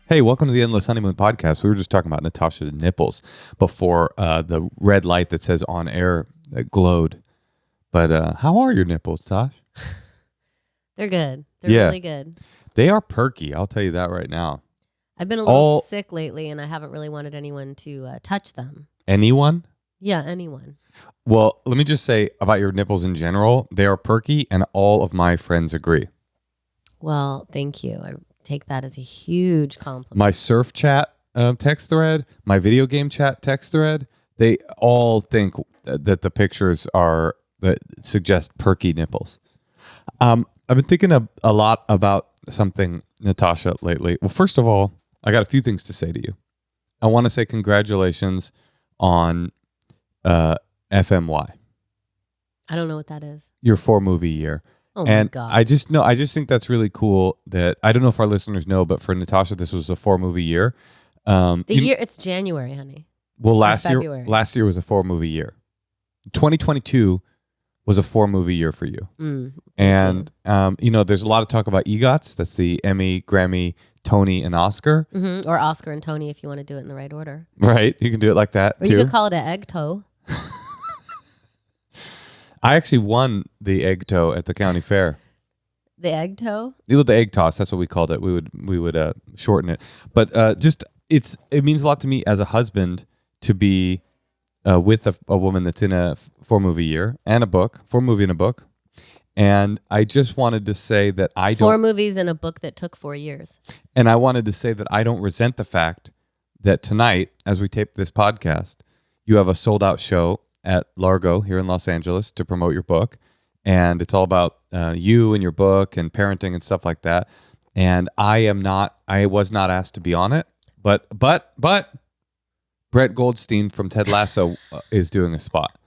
Hey, welcome to the Endless Honeymoon Podcast. We were just talking about Natasha's nipples before the red light that says on air glowed. But how are your nipples, Tosh? They're good. They're really good. They are perky. I'll tell you that right now. I've been a little sick lately, and I haven't really wanted anyone to touch them. Anyone? Yeah, anyone. Well, let me just say about your nipples in general. They are perky, and all of my friends agree. Well, thank you. I take that as a huge compliment. My surf chat text thread, my video game chat text thread, they all think that the pictures that suggest perky nipples. I've been thinking a lot about something, Natasha, lately. Well, first of all, I got a few things to say to you. I want to say congratulations on FMY. I don't know what that is. Your 4-movie year. Oh and my God. I just think that's really cool that I don't know if our listeners know, but for Natasha, this was a 4-movie year. Year, it's January, honey. Well, last year was a 4-movie year. 2022 was a 4-movie year for you. And there's a lot of talk about EGOTs. That's the Emmy, Grammy, Tony, and Oscar. Mm-hmm. Or Oscar and Tony if you want to do it in the right order. Right. You can do it like that, or too. You could call it an egg toe. I actually won the egg toe at the county fair. The egg toe? The egg toss. That's what we called it. We would shorten it. But it means a lot to me as a husband to be with a woman that's in a 4-movie year and a book, 4-movie and a book. And I just wanted to say that I don't... 4 movies and a book that took 4 years. And I wanted to say that I don't resent the fact that tonight, as we tape this podcast, you have a sold-out show at Largo here in Los Angeles to promote your book. And it's all about you and your book and parenting and stuff like that. And I was not asked to be on it. But Brett Goldstein from Ted Lasso is doing a spot.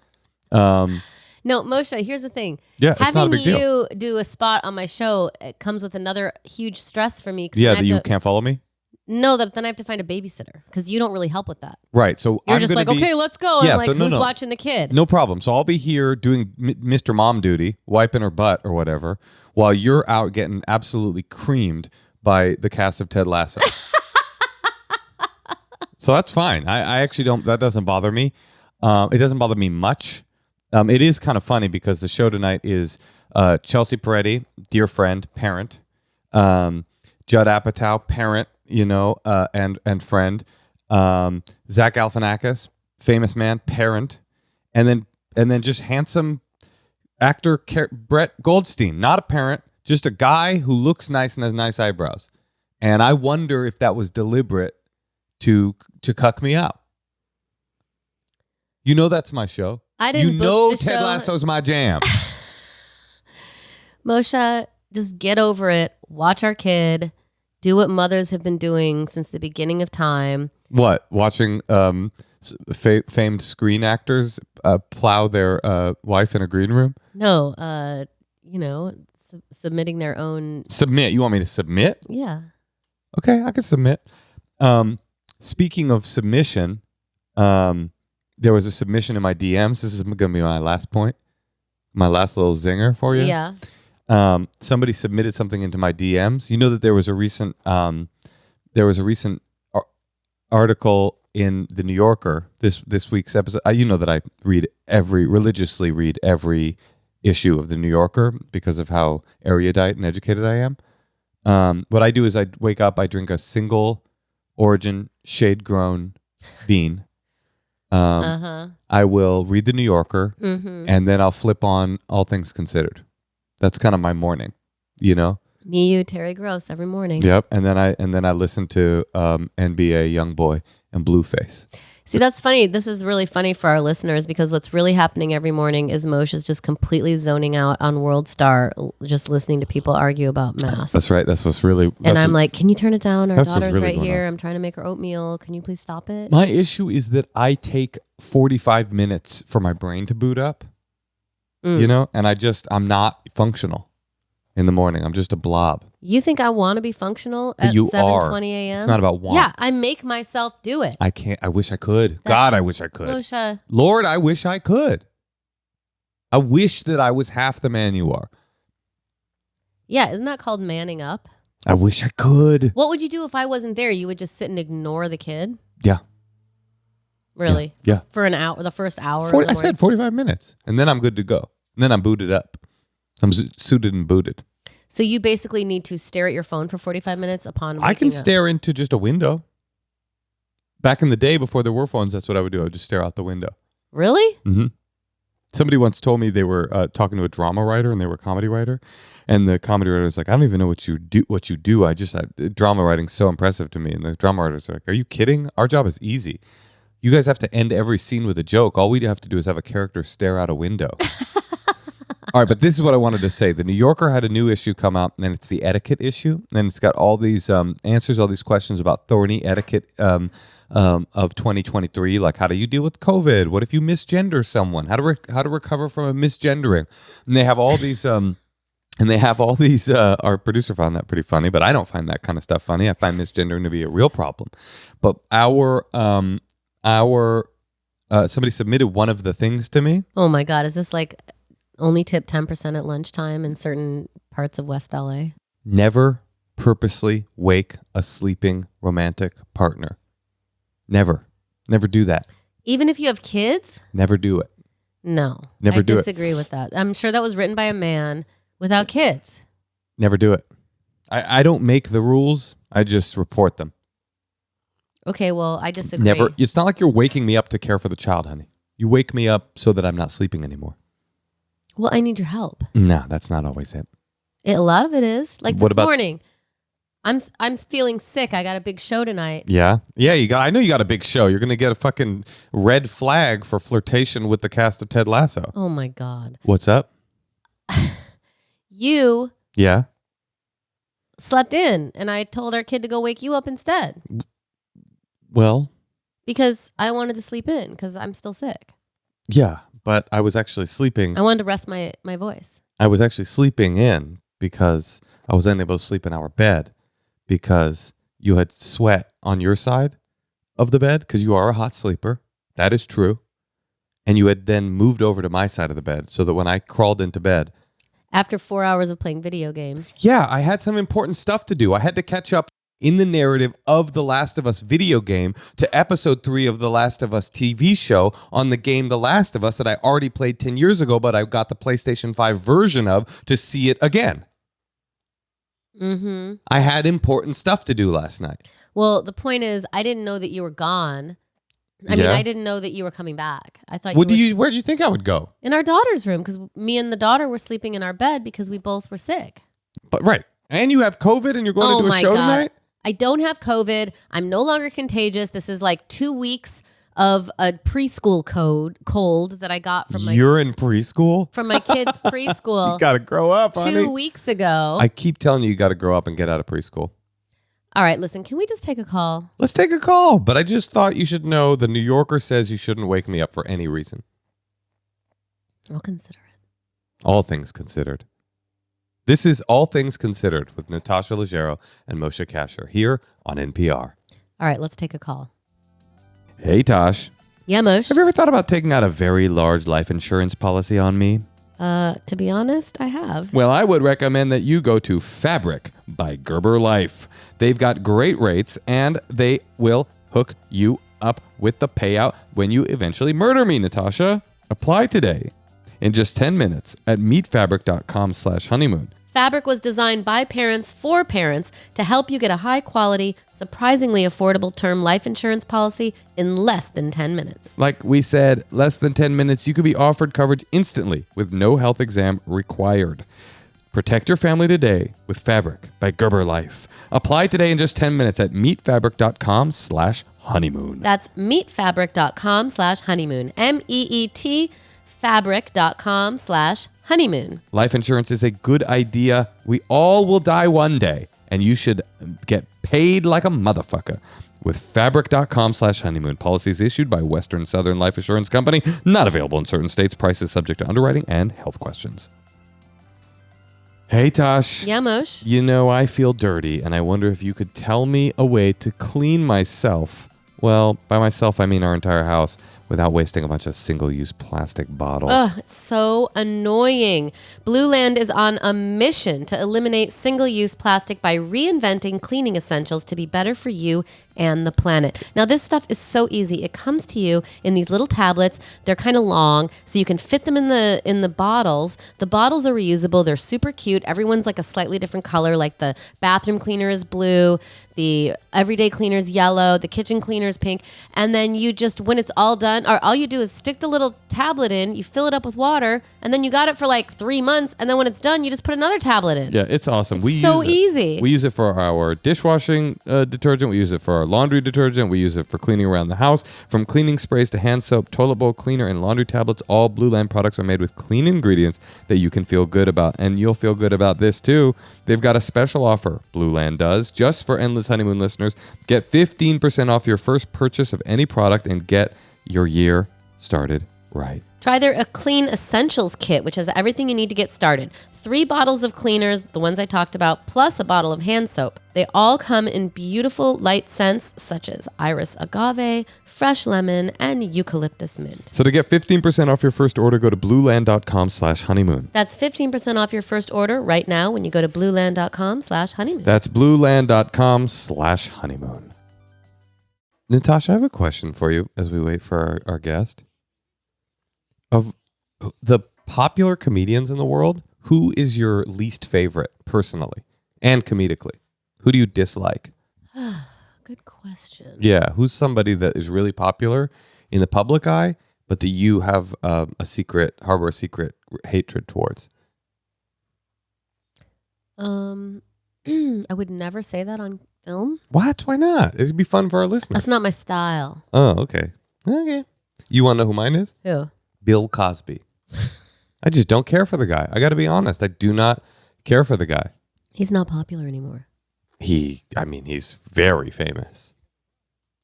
No, Moshe, here's the thing. Yeah, it's not a big deal. Having you do a spot on my show, it comes with another huge stress for me. Yeah, that you can't follow me? No, then I have to find a babysitter because you don't really help with that. Right. So you're just like, okay, let's go. And who's watching the kid? No problem. So I'll be here doing Mr. Mom duty, wiping her butt or whatever, while you're out getting absolutely creamed by the cast of Ted Lasso. So that's fine. I actually don't. That doesn't bother me. It doesn't bother me much. It is kind of funny because the show tonight is Chelsea Peretti, dear friend, parent, Judd Apatow, parent, and friend, Zach Galifianakis, famous man, parent, and then just handsome actor Brett Goldstein, not a parent, just a guy who looks nice and has nice eyebrows. And I wonder if that was deliberate to cuck me out. You know that's my show. I didn't book the Ted show. Lasso's my jam. Moshe, just get over it. Watch our kid. Do what mothers have been doing since the beginning of time. What? Watching famed screen actors plow their wife in a green room? No, submitting their own... Submit? You want me to submit? Yeah. Okay, I can submit. Speaking of submission, there was a submission in my DMs. This is going to be my last point. My last little zinger for you. Yeah. Somebody submitted something into my DMs. You know that there was a recent article in the New Yorker this week's episode. You know that I religiously read every issue of the New Yorker because of how erudite and educated I am. What I do is I wake up, I drink a single origin shade grown bean. I will read the New Yorker, and then I'll flip on All Things Considered. That's kind of my morning, Me, you, Terry Gross every morning. Yep, and then I listen to NBA YoungBoy and Blueface. See, that's funny. This is really funny for our listeners because what's really happening every morning is Moshe is just completely zoning out on World Star, just listening to people argue about masks. That's right. That's what's really... And I'm like, can you turn it down? Our daughter's really right here. I'm trying to make her oatmeal. Can you please stop it? My issue is that I take 45 minutes for my brain to boot up, and I'm not functional in the morning. I'm just a blob. You think I want to be functional at 7:20 a.m.? It's not about want. Yeah, I make myself do it. I can't. I wish I could. God, I wish I could. Moshe. Lord, I wish I could. I wish that I was half the man you are. Yeah, isn't that called manning up? I wish I could. What would you do if I wasn't there? You would just sit and ignore the kid? Yeah. Really? Yeah. For an hour, the first hour? I said 45 minutes. And then I'm good to go. And then I'm booted up. I'm suited and booted. So you basically need to stare at your phone for 45 minutes upon waking I can up. stare into just a window. Back in the day before there were phones, that's what I would do. I would just stare out the window. Really? Mm-hmm. Somebody once told me they were talking to a drama writer and they were a comedy writer. And the comedy writer was like, I don't even know what you do. Drama writing's so impressive to me. And the drama writer's like, are you kidding? Our job is easy. You guys have to end every scene with a joke. All we have to do is have a character stare out a window. All right, but this is what I wanted to say. The New Yorker had a new issue come out, and it's the etiquette issue. And it's got all these answers, all these questions about thorny etiquette of 2023. Like, how do you deal with COVID? What if you misgender someone? How to recover from a misgendering? And they have all these... our producer found that pretty funny, but I don't find that kind of stuff funny. I find misgendering to be a real problem. But somebody submitted one of the things to me. Oh my God. Is this like only tip 10% at lunchtime in certain parts of West LA? Never purposely wake a sleeping romantic partner. Never do that. Even if you have kids? Never do it. No. Never do it. I disagree with that. I'm sure that was written by a man without kids. Never do it. I don't make the rules. I just report them. Okay, well, I disagree. Never. It's not like you're waking me up to care for the child, honey. You wake me up so that I'm not sleeping anymore. Well, I need your help. No, that's not always it. A lot of it is. Like What this about- morning, I'm feeling sick. I got a big show tonight. Yeah. I know you got a big show. You're gonna get a fucking red flag for flirtation with the cast of Ted Lasso. Oh my God. What's up? You Yeah. slept in, and I told our kid to go wake you up instead Well, because I wanted to sleep in because I'm still sick. yeah, but I was actually sleeping. I wanted to rest my voice. I was actually sleeping in because I was unable to sleep in our bed because you had sweat on your side of the bed because you are a hot sleeper. That is true. And you had then moved over to my side of the bed so that when I crawled into bed. After 4 hours of playing video games. Yeah, I had some important stuff to do. I had to catch up in the narrative of The Last of Us video game to episode 3 of The Last of Us TV show on the game The Last of Us that I already played 10 years ago, but I got the PlayStation 5 version of to see it again. Mm-hmm. I had important stuff to do last night. Well, the point is, I didn't know that you were gone. I mean, I didn't know that you were coming back. I thought Where do you think I would go? In our daughter's room, because me and the daughter were sleeping in our bed because we both were sick. But right. And you have COVID and you're going to do a show tonight? I don't have COVID. I'm no longer contagious. This is like 2 weeks of a preschool cold that I got from my You're in preschool? from my kids' preschool. You got to grow up, honey. 2 weeks ago. I keep telling you got to grow up and get out of preschool. All right, listen, can we just take a call? Let's take a call. But I just thought you should know the New Yorker says you shouldn't wake me up for any reason. I'll consider it. All things considered. This is All Things Considered with Natasha Leggero and Moshe Kasher here on NPR. All right, let's take a call. Hey, Tosh. Yeah, Moshe. Have you ever thought about taking out a very large life insurance policy on me? To be honest, I have. Well, I would recommend that you go to Fabric by Gerber Life. They've got great rates, and they will hook you up with the payout when you eventually murder me, Natasha. Apply today in just 10 minutes at meetfabric.com/honeymoon. Fabric was designed by parents for parents to help you get a high-quality, surprisingly affordable term life insurance policy in less than 10 minutes. Like we said, less than 10 minutes, you could be offered coverage instantly with no health exam required. Protect your family today with Fabric by Gerber Life. Apply today in just 10 minutes at meetfabric.com/honeymoon. That's meetfabric.com/honeymoon. MEET fabric.com/honeymoon. Life insurance is a good idea. We all will die one day, and you should get paid like a motherfucker with fabric.com/honeymoon. Policies issued by Western Southern Life Assurance Company, not available in certain states. Prices subject to underwriting and health questions. Hey, Tosh. Yeah, Moshe. You know, I feel dirty, and I wonder if you could tell me a way to clean myself Well, by myself, I mean our entire house without wasting a bunch of single-use plastic bottles. Ugh, it's so annoying. Blue Land is on a mission to eliminate single-use plastic by reinventing cleaning essentials to be better for you and the planet. Now, this stuff is so easy. It comes to you in these little tablets. They're kind of long, so you can fit them in the bottles. The bottles are reusable. They're super cute. Everyone's like a slightly different color. Like the bathroom cleaner is blue, the everyday cleaner is yellow, the kitchen cleaner is pink. And then you just, when it's all done, or all you do is stick the little tablet in, you fill it up with water, and then you got it for like 3 months. And then when it's done, you just put another tablet in. Yeah, it's awesome. It's so easy. We use it for our dishwashing detergent. We use it for our laundry detergent. We use it for cleaning around the house. From cleaning sprays to hand soap, toilet bowl cleaner, and laundry tablets, all Blue Land products are made with clean ingredients that you can feel good about. And you'll feel good about this too. They've got a special offer, Blue Land does, just for Endless Honeymoon listeners. Get 15% off your first purchase of any product and get your year started right. Try their Clean Essentials kit, which has everything you need to get started. 3 bottles of cleaners, the ones I talked about, plus a bottle of hand soap. They all come in beautiful light scents such as iris agave, fresh lemon, and eucalyptus mint. So to get 15% off your first order, go to blueland.com/honeymoon. That's 15% off your first order right now when you go to blueland.com/honeymoon. That's blueland.com/honeymoon. Natasha, I have a question for you as we wait for our guest. Of the popular comedians in the world, who is your least favorite personally and comedically? Who do you dislike? Good question. Yeah, who's somebody that is really popular in the public eye, but that you have harbor a secret hatred towards? I would never say that on film. What? Why not? It'd be fun for our listeners. That's not my style. Oh, okay. Okay. You want to know who mine is? Who? Bill Cosby. I just don't care for the guy. I got to be honest. I do not care for the guy. He's not popular anymore. He's very famous.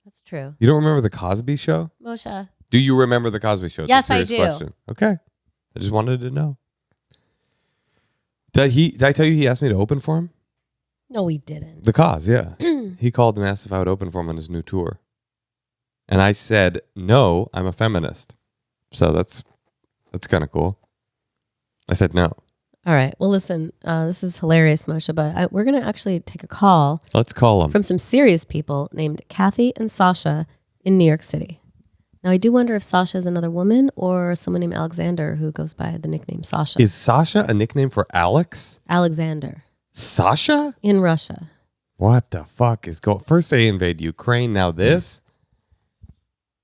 That's true. You don't remember the Cosby Show? Moshe. Do you remember the Cosby Show? It's Yes, a I serious do. question. Okay. I just wanted to know. Did I tell you he asked me to open for him? No, he didn't. The Cos, yeah. He called and asked if I would open for him on his new tour. And I said, no, I'm a feminist. So that's kind of cool. I said no. All right. Well, listen, this is hilarious, Moshe, but we're going to actually take a call Let's call him. from some serious people named Kathy and Sasha in New York City. Now, I do wonder if Sasha is another woman or someone named Alexander who goes by the nickname Sasha. Is Sasha a nickname for Alex? Alexander. Sasha? In Russia. What the fuck is going? First they invade Ukraine, now this?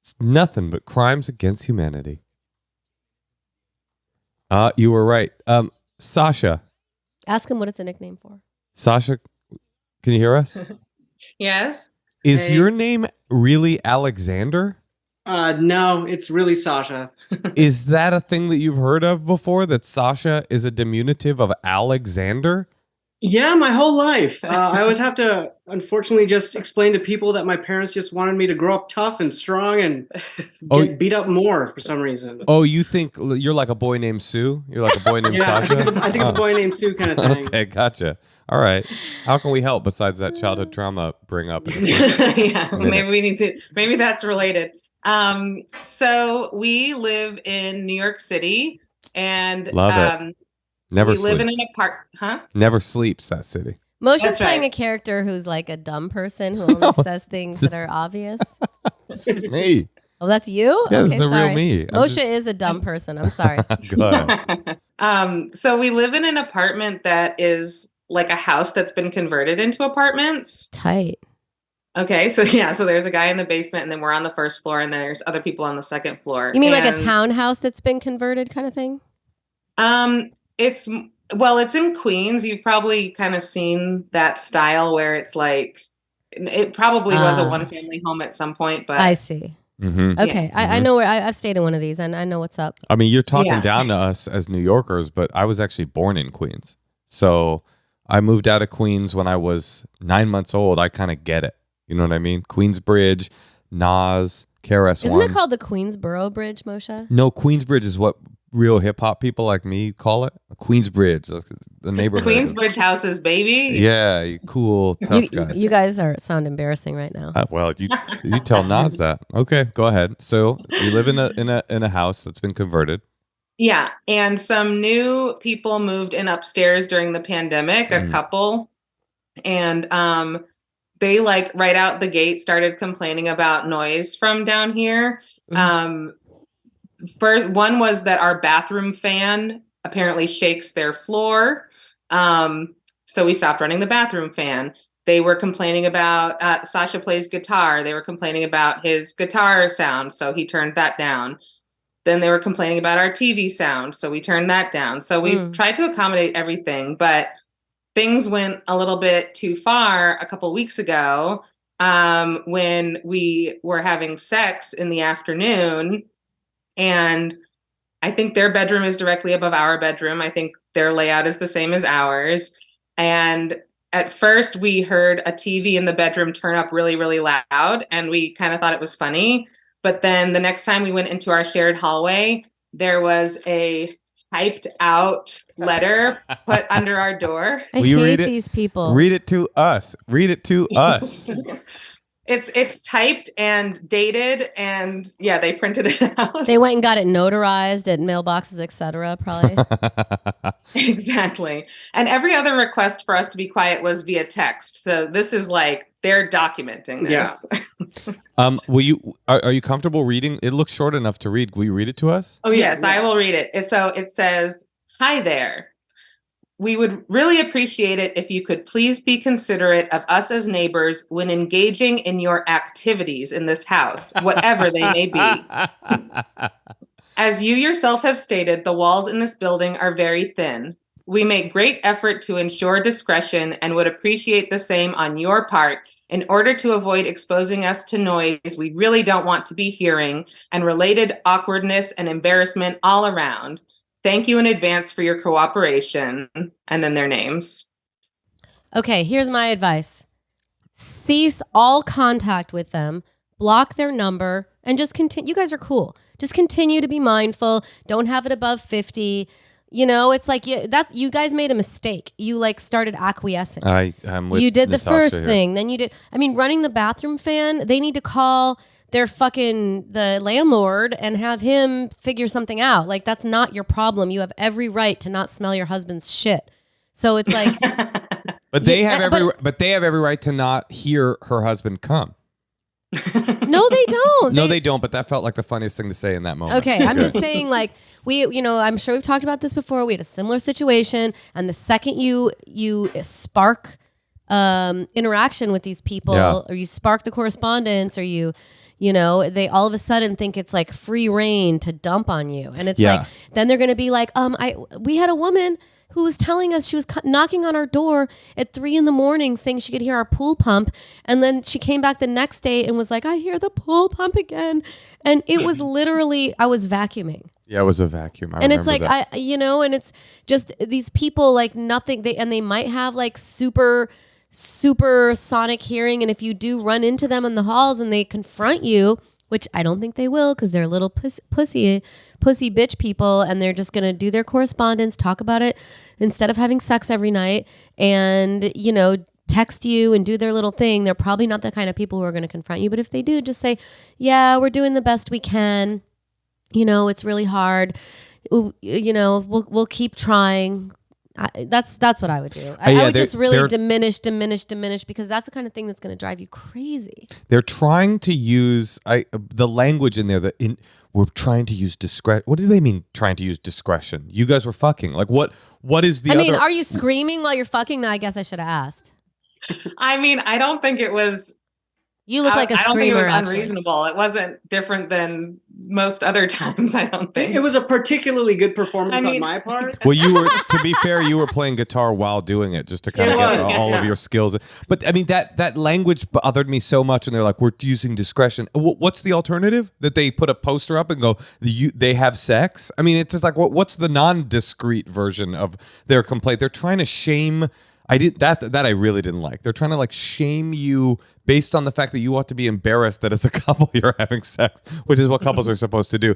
It's nothing but crimes against humanity. You were right. Sasha. Ask him what it's a nickname for. Sasha, can you hear us? Yes. Is Hey. your name really Alexander? No, it's really Sasha. Is that a thing that you've heard of before? That Sasha is a diminutive of Alexander? Yeah, my whole life. I always have to, unfortunately, just explain to people that my parents just wanted me to grow up tough and strong and get beat up more for some reason. Oh, you think you're like a boy named Sue? You're like a boy named Yeah, Sasha? I think it's a boy named Sue kind of thing. Okay, gotcha. All right. How can we help besides that childhood trauma bring up? Yeah, minute. maybe that's related. So we live in New York City and Love it. Never we sleeps. live in an apartment, huh? Never sleeps, that city. Moshe's That's playing right. a character who's like a dumb person who only says things that are obvious. This is me. Oh, that's you? Yeah, this Okay, is the real sorry. me. I'm Moshe just- is a dumb person. I'm sorry. Go ahead. So we live in an apartment that is like a house that's been converted into apartments. Tight. Okay, so there's a guy in the basement and then we're on the first floor and then there's other people on the second floor. You mean like a And, townhouse that's been converted kind of thing? It's in Queens. You've probably kind of seen that style where it's like it probably was a one family home at some point, but I see. Mm-hmm. Okay. I know where I've stayed in one of these and I know what's up. I mean, you're talking Yeah. down to us as New Yorkers, but I was actually born in Queens. So I moved out of Queens when I was 9 months old. I kind of get it. You know what I mean? Queensbridge, Nas, KRS-One. Isn't it called the Queensboro Bridge, Moshe? No, Queensbridge is what real hip hop people like me call it. Queensbridge, the neighborhood. Queensbridge houses, baby. Yeah, you cool, tough guys. You guys sound embarrassing right now. Well, you tell Nas that. Okay, go ahead. So you live in a house that's been converted. Yeah, and some new people moved in upstairs during the pandemic, a couple, and they like right out the gate started complaining about noise from down here. First one was that our bathroom fan apparently shakes their floor. So we stopped running the bathroom fan. They were complaining about Sasha plays guitar. They were complaining about his guitar sound, so he turned that down. Then they were complaining about our TV sound, so we turned that down. So we've tried to accommodate everything, but things went a little bit too far a couple weeks ago when we were having sex in the afternoon. And I think their bedroom is directly above our bedroom. I think their layout is the same as ours. And at first we heard a TV in the bedroom turn up really, really loud, and we kind of thought it was funny. But then the next time we went into our shared hallway, there was a typed out letter put under our door. I hate these people. Read it to us. Read it to us. It's typed and dated, and yeah, they printed it out. They went and got it notarized at mailboxes, etc. Probably. Exactly. And every other request for us to be quiet was via text. So this is like they're documenting this. Yeah. Are you comfortable reading? It looks short enough to read. Will you read it to us? Oh yes, I will read it. It says, "Hi there. We would really appreciate it if you could please be considerate of us as neighbors when engaging in your activities in this house, whatever they may be. As you yourself have stated, the walls in this building are very thin. We make great effort to ensure discretion and would appreciate the same on your part in order to avoid exposing us to noise we really don't want to be hearing and related awkwardness and embarrassment all around. Thank you in advance for your cooperation." And then their names. Okay, here's my advice. Cease all contact with them, block their number, and just continue. You guys are cool. Just continue to be mindful. Don't have it above 50. You know, it's like you guys made a mistake. You like started acquiescing. I'm with you did Natasha the first here. thing. Then you did. I mean, running the bathroom fan, they need to call the landlord and have him figure something out. Like, that's not your problem. You have every right to not smell your husband's shit. So it's like, but they have every right to not hear her husband come. No, they don't. No, they don't. But that felt like the funniest thing to say in that moment. Okay, I'm just saying, like, I'm sure we've talked about this before. We had a similar situation, and the second you spark interaction with these people, or you spark the correspondence, or they all of a sudden think it's like free reign to dump on you. And it's like, then they're going to be like, we had a woman who was telling us she was knocking on our door at 3 a.m. saying she could hear our pool pump. And then she came back the next day and was like, I hear the pool pump again. And it was literally, I was vacuuming. Yeah, it was a vacuum. And it's like, and it's just these people, like nothing, they might have like super sonic hearing, and if you do run into them in the halls and they confront you, which I don't think they will, because they're little pussy bitch people, and they're just gonna do their correspondence, talk about it instead of having sex every night, and text you and do their little thing. They're probably not the kind of people who are going to confront you, but if they do, just say, yeah, we're doing the best we can, it's really hard, we'll keep trying. That's what I would do. I would just really diminish, because that's the kind of thing that's going to drive you crazy. They're trying to use the language in there we're trying to use discretion. What do they mean trying to use discretion? You guys were fucking. Like what is the other? Are you screaming while you're fucking? I guess I should have asked. I mean, I don't think it was. You look like a screamer. I don't think it was unreasonable. It wasn't different than most other times, I don't think. It was a particularly good performance on my part. Well, to be fair, you were playing guitar while doing it, just to kind of get all of your skills. But I mean, that language bothered me so much, and they're like, we're using discretion. What's the alternative? That they put a poster up and go, they have sex? I mean, it's just like, what's the non-discreet version of their complaint? They're trying to shame. I really didn't like. They're trying to like shame you based on the fact that you ought to be embarrassed that as a couple you're having sex, which is what couples are supposed to do.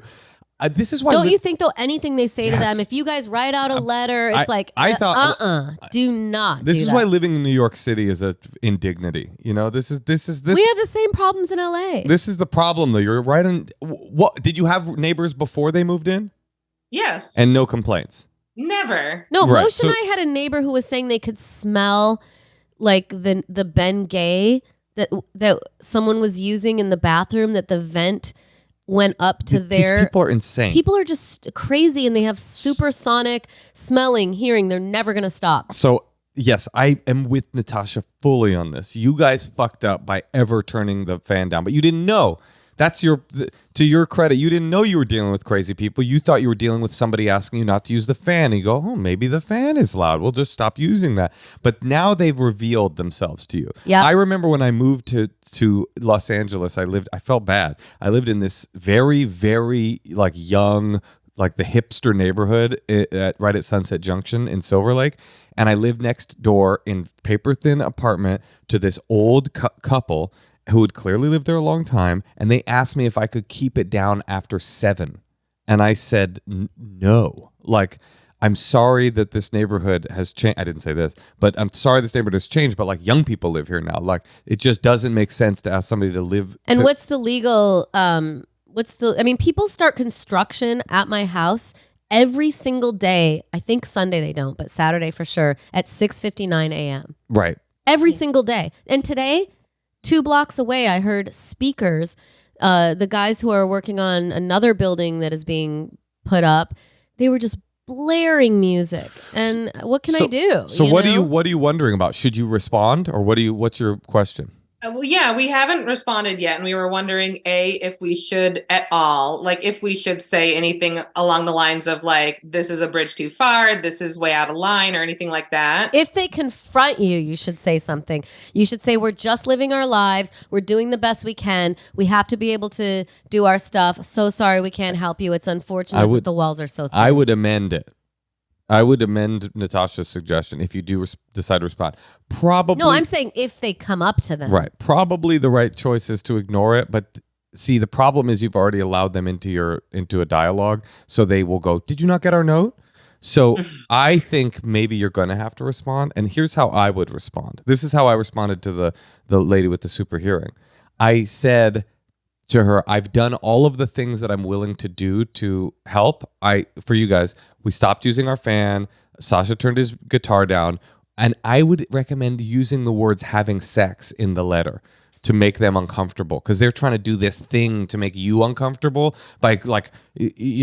this is why. Don't you think though anything they say to Yes. them, if you guys write out a letter, it's I thought do not. This do is that. why living in New York City is a indignity. You know, this. We have the same problems in LA. This is the problem, though. You're right on. What did you have neighbors before they moved in? Yes. And no complaints. Never. No, Right, Moshe and I had a neighbor who was saying they could smell like the Ben Gay that someone was using in the bathroom, that the vent went up to These their. people are insane. People are just crazy, and they have supersonic smelling, hearing. They're never gonna stop. So yes, I am with Natasha fully on this. You guys fucked up by ever turning the fan down, but you didn't know. That's to your credit. You didn't know you were dealing with crazy people. You thought you were dealing with somebody asking you not to use the fan. And you go, oh, maybe the fan is loud. We'll just stop using that. But now they've revealed themselves to you. Yeah. I remember when I moved to Los Angeles, I felt bad. I lived in this very, very like young, like the hipster neighborhood right at Sunset Junction in Silver Lake. And I lived next door in paper thin apartment to this old couple who had clearly lived there a long time, and they asked me if I could keep it down after 7. And I said, no. Like, I'm sorry that this neighborhood has changed. I didn't say this, but I'm sorry this neighborhood has changed, but like young people live here now. Like, it just doesn't make sense to ask somebody to live. And what's the legal, I mean, people start construction at my house every single day. I think Sunday they don't, but Saturday for sure at 6:59 a.m. Right. Every single day. And today, 2 blocks away, I heard speakers, the guys who are working on another building that is being put up, they were just blaring music. And what can I do? So what are you wondering about? Should you respond, or what's your question? Well, yeah, we haven't responded yet, and we were wondering, if we should at all, like if we should say anything along the lines of like, this is a bridge too far, this is way out of line, or anything like that. If they confront you, you should say something. You should say, we're just living our lives. We're doing the best we can. We have to be able to do our stuff. So sorry we can't help you. It's unfortunate that the walls are so thin. I would amend it. I would amend Natasha's suggestion if you do decide to respond. Probably. No, I'm saying if they come up to them. Right. Probably the right choice is to ignore it. But see, the problem is you've already allowed them into a dialogue. So they will go, did you not get our note? So I think maybe you're going to have to respond. And here's how I would respond. This is how I responded to the lady with the super hearing. I said to her, I've done all of the things that I'm willing to do to help. For you guys, we stopped using our fan. Sasha turned his guitar down. And I would recommend using the words having sex in the letter to make them uncomfortable, because they're trying to do this thing to make you uncomfortable by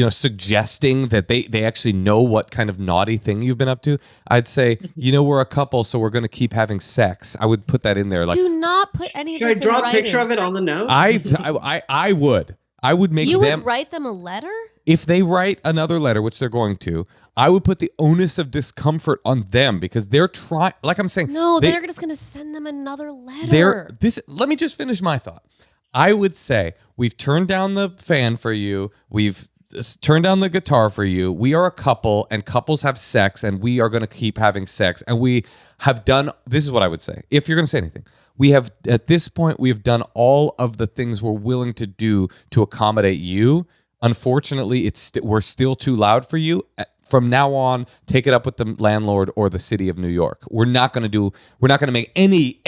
suggesting that they actually know what kind of naughty thing you've been up to. I'd say, we're a couple, so we're going to keep having sex. I would put that in there. Like, do not put any of Can this I draw in a writing. picture of it on the note? I would make You them. would write them a letter? If they write another letter, which they're going to, I would put the onus of discomfort on them, because they're trying, like I'm saying. No, they're just going to send them another letter. Let me just finish my thought. I would say, we've turned down the fan for you. We've turned down the guitar for you. We are a couple, and couples have sex, and we are going to keep having sex. And we have done, this is what I would say, if you're going to say anything. At this point, we have done all of the things we're willing to do to accommodate you. Unfortunately, we're still too loud for you. From now on, take it up with the landlord or the city of New York. We're not going to make any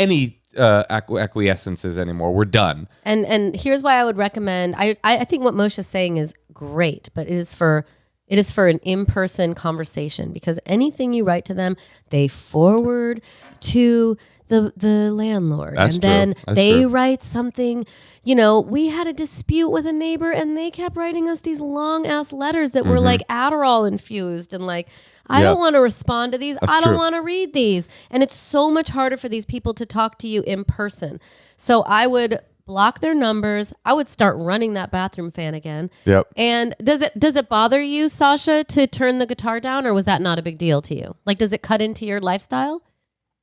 acquiescences anymore. We're done. And here's why I would recommend. I think what Moshe is saying is great, but it is for an in-person conversation, because anything you write to them, they forward to the landlord. That's and true. then That's they true. write something. We had a dispute with a neighbor, and they kept writing us these long ass letters that were like Adderall infused, and like, I don't want to respond to these. That's I don't true. want to read these. And it's so much harder for these people to talk to you in person. So I would block their numbers. I would start running that bathroom fan again. Yep. And does it bother you, Sasha, to turn the guitar down, or was that not a big deal to you? Like, does it cut into your lifestyle?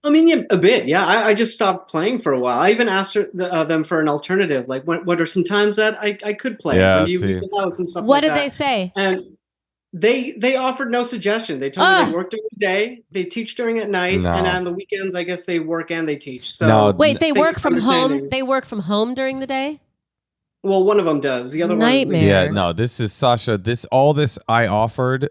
I mean, yeah, a bit. Yeah, I just stopped playing for a while. I even asked them for an alternative. Like, what are some times that I could play? Yeah, when you see. leave the house and stuff What like did that. they say? And they offered no suggestion. They told me they work during the day, they teach during at night, No. and on the weekends, I guess they work and they teach. So No. Wait, they Thank work you for from home. understanding. They work from home during the day? Well, one of them does. The other Nightmare. one. Yeah, no, this is Sasha. All this I offered.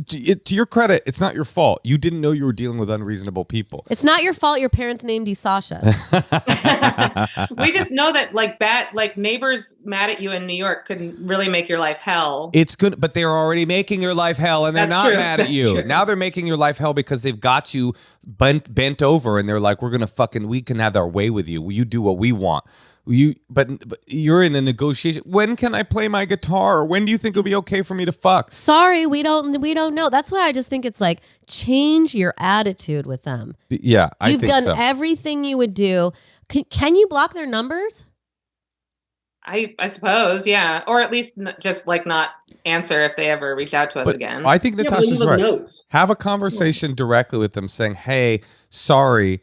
To your credit, it's not your fault. You didn't know you were dealing with unreasonable people. It's not your fault your parents named you Sasha. We just know that like neighbors mad at you in New York couldn't really make your life hell. It's good, but they're already making your life hell, and they're That's not true. mad at That's you. true. Now they're making your life hell because they've got you bent over, and they're like, we can have our way with you. You do what we want. But you're in a negotiation. When can I play my guitar? When do you think it'll be okay for me to fuck? Sorry, we don't know. That's why I just think it's like change your attitude with them. Yeah, I You've think done so. everything you would do. Can you block their numbers? I suppose, yeah, or at least just like not answer if they ever reach out to us But again. I think Yeah, but Natasha's leave them right. notes. Have a conversation directly with them, saying, "Hey, sorry,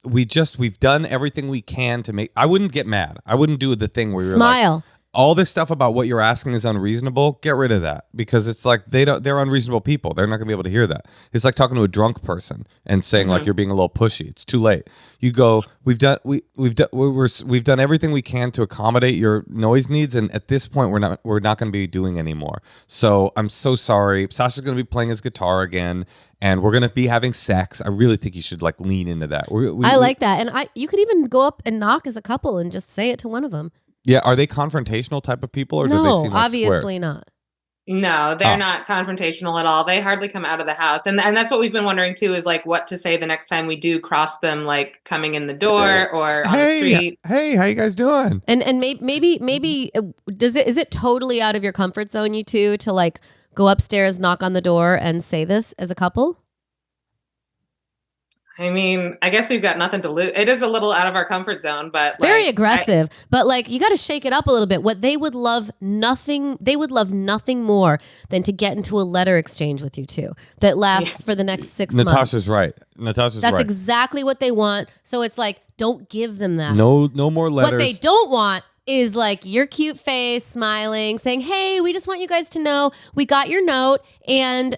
we've done everything we can to make." I wouldn't get mad. I wouldn't do the thing where you're like, Smile. all this stuff about what you're asking is unreasonable. Get rid of that, because it's like they're unreasonable people. They're not gonna be able to hear that. It's like talking to a drunk person and saying like you're being a little pushy. It's too late. You go, we've done everything we can to accommodate your noise needs, and at this point we're not going to be doing anymore. So I'm so sorry. Sasha's going to be playing his guitar again, and we're going to be having sex. I really think you should like lean into that. I like that. And you could even go up and knock as a couple and just say it to one of them. Yeah, are they confrontational type of people, or do they No, seem like obviously squares? not. No, they're Oh. not confrontational at all. They hardly come out of the house. And that's what we've been wondering too, is like what to say the next time we do cross them, like coming in the door or on the street. Hey, how you guys doing? And maybe is it totally out of your comfort zone, you two, to like go upstairs, knock on the door, and say this as a couple? I mean, I guess we've got nothing to lose. It is a little out of our comfort zone, but It's very aggressive, but like you got to shake it up a little bit. What they would love nothing more than to get into a letter exchange with you two that lasts for the next 6 months. Natasha's right. That's That's right. exactly what they want. So it's like, don't give them that. No more letters. What they don't want is like your cute face smiling, saying, "Hey, we just want you guys to know we got your note," and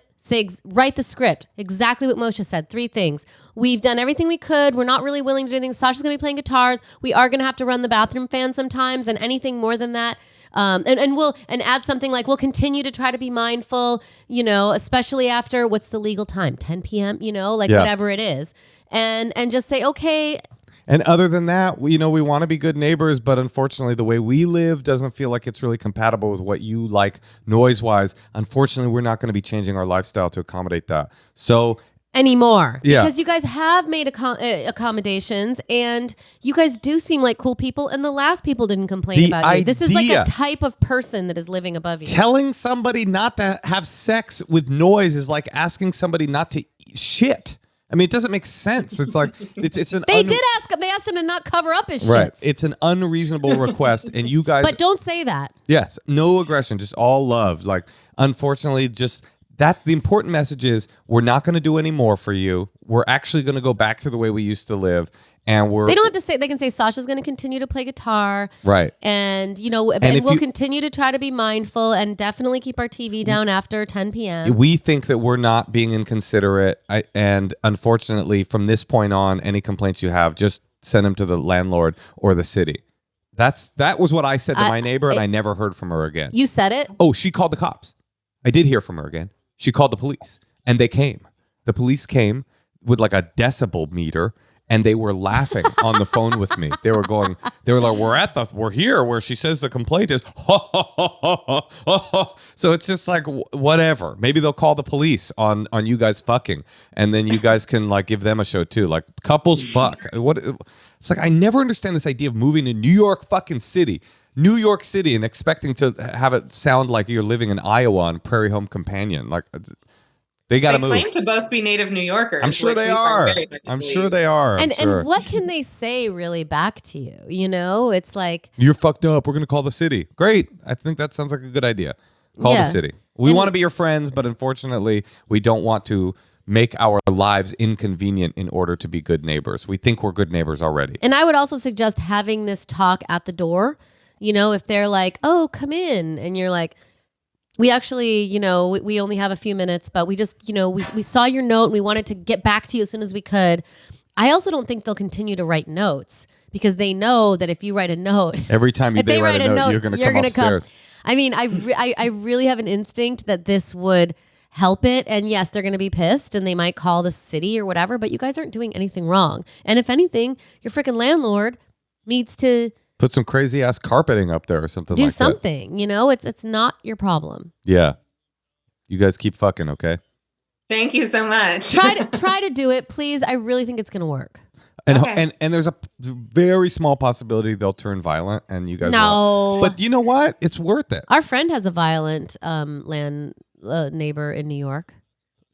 write the script. Exactly what Moshe said. 3 things. We've done everything we could. We're not really willing to do anything. Sasha's going to be playing guitars. We are going to have to run the bathroom fan sometimes, and anything more than that. And we'll add something like, we'll continue to try to be mindful, especially after, what's the legal time? 10 p.m., whatever it is. And just say, okay. And other than that, we want to be good neighbors, but unfortunately, the way we live doesn't feel like it's really compatible with what you like noise-wise. Unfortunately, we're not going to be changing our lifestyle to accommodate that. So anymore. Yeah. Because you guys have made accommodations, and you guys do seem like cool people, and the last people didn't complain about you. This is like a type of person that is living above you. Telling somebody not to have sex with noise is like asking somebody not to eat shit. I mean, it doesn't make sense. It's like it's an They asked him to not cover up his shit. right. It's an unreasonable request, and you guys. But don't say that. Yes, no aggression, just all love. Like, unfortunately, just that the important message is we're not going to do any more for you. We're actually going to go back to the way we used to live, and They don't have to say. They can say Sasha's going to continue to play guitar, right. and we'll continue to try to be mindful and definitely keep our TV down after 10 p.m. We think that we're not being inconsiderate, and unfortunately, from this point on, any complaints you have, just send them to the landlord or the city. That was what I said to my neighbor, and I never heard from her again. You said it? Oh, she called the cops. I did hear from her again. She called the police, and they came. The police came with like a decibel meter, and they were laughing on the phone with me. They were like, we're here where she says the complaint is. So it's just like, whatever. Maybe they'll call the police on you guys fucking, and then you guys can like give them a show too. Like, couples fuck. It's like, I never understand this idea of moving to New York City, and expecting to have it sound like you're living in Iowa on Prairie Home Companion. Like, they got to move. They claim to both be native New Yorkers. I'm sure which they we find are. very hard to I'm believe. sure they are. And what can they say really back to you? It's like, You're fucked up. We're going to call the city. Great. I think that sounds like a good idea. Call the city. We want to be your friends, but unfortunately, we don't want to make our lives inconvenient in order to be good neighbors. We think we're good neighbors already. and I would also suggest having this talk at the door. If they're like, "Oh, come in," and you're like, "We actually, we only have a few minutes, but we just, we saw your note and we wanted to get back to you as soon as we could." I also don't think they'll continue to write notes, because they know that if you write a note, Every time if they write a note, you're going to come upstairs. I mean, I really have an instinct that this would help it. And yes, they're going to be pissed and they might call the city or whatever, but you guys aren't doing anything wrong. And if anything, your freaking landlord needs to put some crazy ass carpeting up there or something do like something, that. You know, it's not your problem. Yeah. You guys keep fucking, okay? Thank you so much. Try to do it, please. I really think it's going to work. And, Okay. and there's a very small possibility they'll turn violent and you guys No. won't. But you know what? It's worth it. Our friend has a violent land neighbor in New York.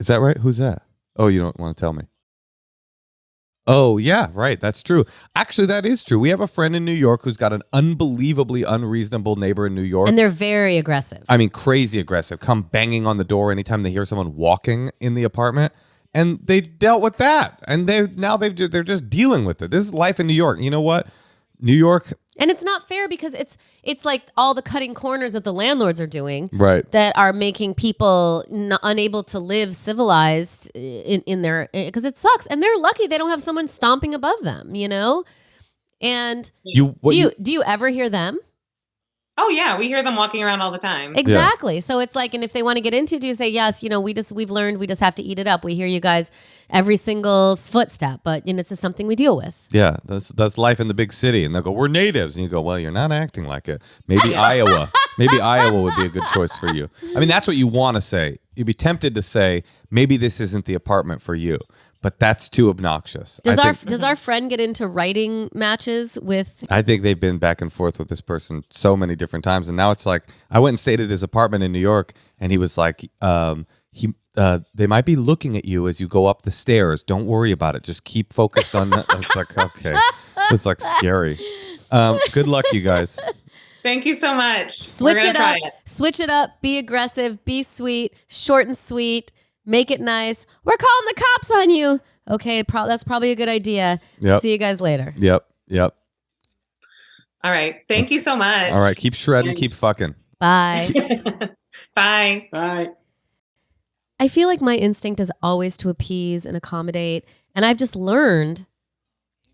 Is that right? Who's that? Oh, you don't want to tell me. Oh, yeah, right. That's true. Actually, that is true. We have a friend in New York who's got an unbelievably unreasonable neighbor in New York. And they're very aggressive. I mean, crazy aggressive. Come banging on the door anytime they hear someone walking in the apartment. And they dealt with that. And they're just dealing with it. This is life in New York. You know what? New York. And it's not fair because it's like all the cutting corners that the landlords are doing, Right. that are making people unable to live civilized in their, because it sucks. And they're lucky they don't have someone stomping above them, you know? And do you ever hear them? Oh yeah, we hear them walking around all the time. Exactly. Yeah. So it's like, and if they want to get into it, you say, yes, you know, we've learned we just have to eat it up. We hear you guys every single footstep, but you know, it's just something we deal with. Yeah, that's life in the big city. And they'll go, we're natives. And you go, well, you're not acting like it. Maybe Iowa. Maybe Iowa would be a good choice for you. I mean, that's what you want to say. You'd be tempted to say, maybe this isn't the apartment for you. But that's too obnoxious. Does our friend get into writing matches with? I think they've been back and forth with this person so many different times, and now it's like I went and stayed at his apartment in New York, and he was like, they might be looking at you as you go up the stairs. Don't worry about it. Just keep focused on that. It's like, okay, it's like scary. Good luck, you guys. Thank you so much. Switch it up. Be aggressive. Be sweet. Short and sweet. Make it nice. We're calling the cops on you. Okay, that's probably a good idea. Yep. See you guys later. Yep. All right. Thank you so much. All right. Keep shredding. Keep fucking. Bye. Bye. Bye. I feel like my instinct is always to appease and accommodate. And I've just learned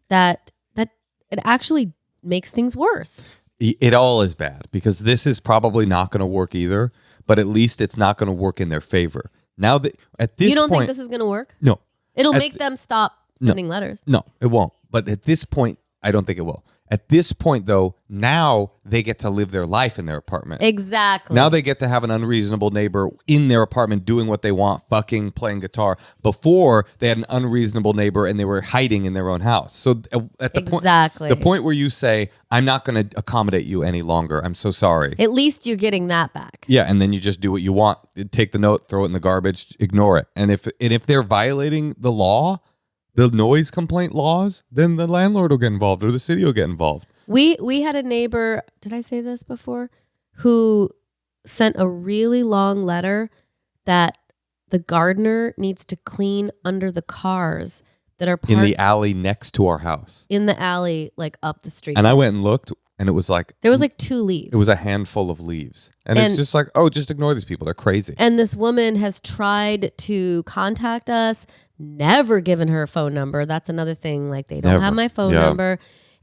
that it actually makes things worse. It all is bad because this is probably not going to work either, but at least it's not going to work in their favor. Now that at this point, you don't think this is going to work? No. It'll make them stop sending letters. No, it won't. But at this point, I don't think it will. At this point, though, now they get to live their life in their apartment. Exactly. Now they get to have an unreasonable neighbor in their apartment doing what they want, fucking, playing guitar. Before, they had an unreasonable neighbor and they were hiding in their own house. So at the point where you say, I'm not going to accommodate you any longer. I'm so sorry. At least you're getting that back. Yeah, and then you just do what you want. Take the note, throw it in the garbage, ignore it. And if they're violating the law, the noise complaint laws, then the landlord will get involved or the city will get involved. We had a neighbor, did I say this before, who sent a really long letter that the gardener needs to clean under the cars that are parked in the alley next to our house. In the alley, like up the street. And I went and looked, and it was like... There was like 2 leaves. It was a handful of leaves. And it's just like, oh, just ignore these people. They're crazy. And this woman has tried to contact us, never given her a phone number. That's another thing. Like, they don't have my phone number.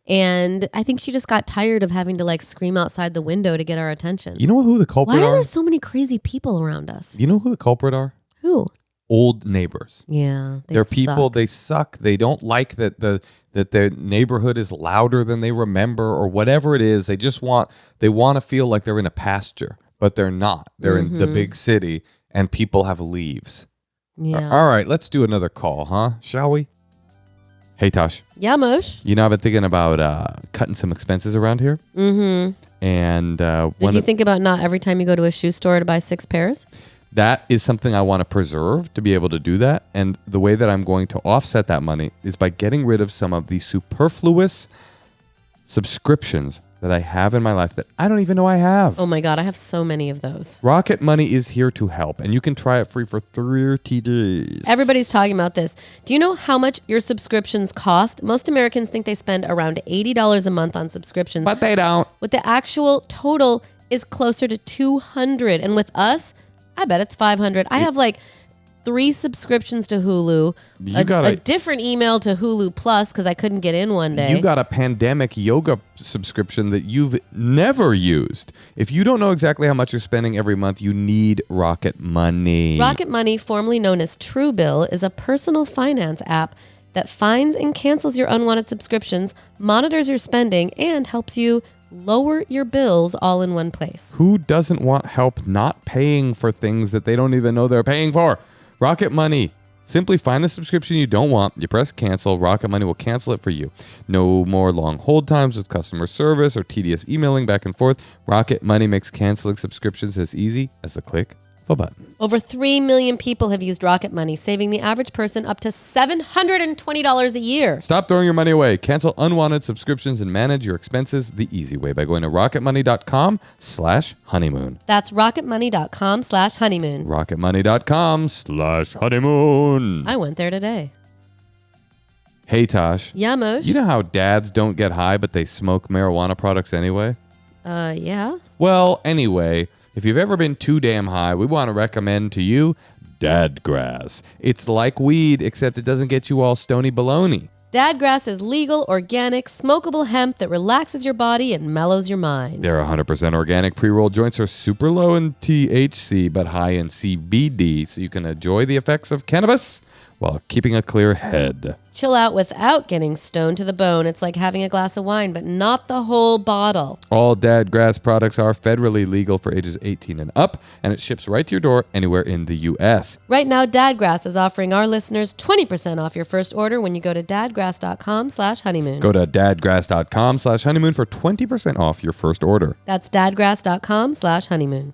And I think she just got tired of having to like scream outside the window to get our attention. You know who the culprit are? Why are there so many crazy people around us? You know who the culprit are? Who? Old neighbors. Yeah. They're people, they suck. They don't like that their neighborhood is louder than they remember or whatever it is. They want to feel like they're in a pasture, but they're not. They're in the big city and people have leaves. Yeah. All right, let's do another call, huh? Shall we? Hey, Tosh. Yeah, Moshe. You know, I've been thinking about cutting some expenses around here. Mm-hmm. And did you think about not every time you go to a shoe store to buy 6 pairs? That is something I want to preserve to be able to do that. And the way that I'm going to offset that money is by getting rid of some of the superfluous subscriptions that I have in my life that I don't even know I have. Oh my God, I have so many of those. Rocket Money is here to help, and you can try it free for 30 days. Everybody's talking about this. Do you know how much your subscriptions cost? Most Americans think they spend around $80 a month on subscriptions. But they don't. What the actual total is closer to $200. And with us, I bet it's $500. I have like 3 subscriptions to Hulu, a different email to Hulu Plus because I couldn't get in one day. You got a pandemic yoga subscription that you've never used. If you don't know exactly how much you're spending every month, you need Rocket Money. Rocket Money, formerly known as Truebill, is a personal finance app that finds and cancels your unwanted subscriptions, monitors your spending, and helps you lower your bills all in one place. Who doesn't want help not paying for things that they don't even know they're paying for? Rocket Money. Simply find the subscription you don't want. You press cancel. Rocket Money will cancel it for you. No more long hold times with customer service or tedious emailing back and forth. Rocket Money makes canceling subscriptions as easy as the click of a button. Over 3 million people have used Rocket Money, saving the average person up to $720 a year. Stop throwing your money away. Cancel unwanted subscriptions and manage your expenses the easy way by going to rocketmoney.com/honeymoon. That's rocketmoney.com/honeymoon. rocketmoney.com/honeymoon. I went there today. Hey, Tosh. Yeah, Moshe? You know how dads don't get high, but they smoke marijuana products anyway? Yeah. Well, anyway, if you've ever been too damn high, we want to recommend to you Dadgrass. It's like weed, except it doesn't get you all stony baloney. Dadgrass is legal, organic, smokable hemp that relaxes your body and mellows your mind. Their 100% organic pre-roll joints are super low in THC, but high in CBD, so you can enjoy the effects of cannabis while keeping a clear head. Chill out without getting stoned to the bone. It's like having a glass of wine, but not the whole bottle. All Dadgrass products are federally legal for ages 18 and up, and it ships right to your door anywhere in the U.S. Right now, Dadgrass is offering our listeners 20% off your first order when you go to dadgrass.com/honeymoon. Go to dadgrass.com/honeymoon for 20% off your first order. That's dadgrass.com/honeymoon.